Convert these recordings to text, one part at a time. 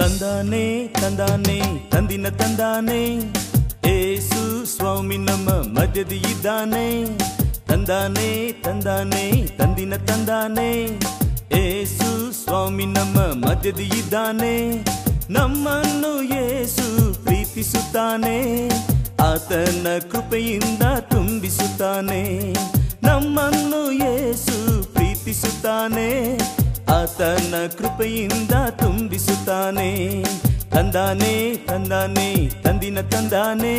ತಂದಾನೆ ತಂದಾನೆ ತಂದಿನ ತಂದಾನೆ ಏಸು ಸ್ವಾಮಿ ನಮ್ಮ ಮಧ್ಯದ ಇದ್ದಾನೆ. ತಂದಾನೆ ತಂದಾನೆ ತಂದಿನ ತಂದಾನೆ ಏಸು ಸ್ವಾಮಿ ನಮ್ಮ ಮಧ್ಯದ ಇದ್ದಾನೆ. ನಮ್ಮನ್ನು ಏಸು ಪ್ರೀತಿಸುತ್ತಾನೆ, ಆತನ ಕೃಪೆಯಿಂದ ತುಂಬಿಸುತ್ತಾನೆ. ನಮ್ಮನ್ನು ಏಸು ಪ್ರೀತಿಸುತ್ತಾನೆ, ಆತನ ಕೃಪೆಯಿಂದ ತುಂಬಿಸುತ್ತಾನೆ. ತಂದಾನೆ ತಂದಾನೆ ತಂದಿನ ತಂದಾನೆ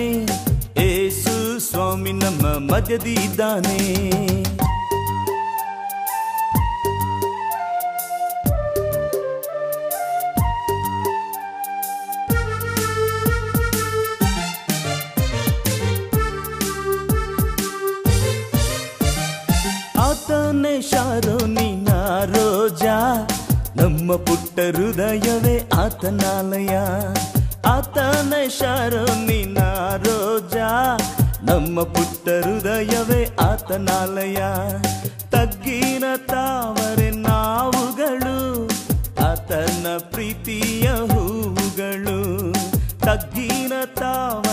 ಏಸು ಸ್ವಾಮಿ ನಮ್ಮ ಮಧ್ಯದ ಇದ್ದಾನೆ. ಆತನೇ ಶಾರೋನಿನ ರೋಜಾ, ನಮ್ಮ ಪುಟ್ಟ ಹೃದಯವೇ ಆತನಾಲಯ. ಆತನೇ ಶಾರೋನಿನ ರೋಜಾ, ನಮ್ಮ ಪುಟ್ಟ ಹೃದಯವೇ ಆತನಾಲಯ. ತಗ್ಗಿನ ತಾವರೆ ನಾವುಗಳು, ಆತನ ಪ್ರೀತಿಯ ಹೂವುಗಳು. ತಗ್ಗಿನ ತಾವ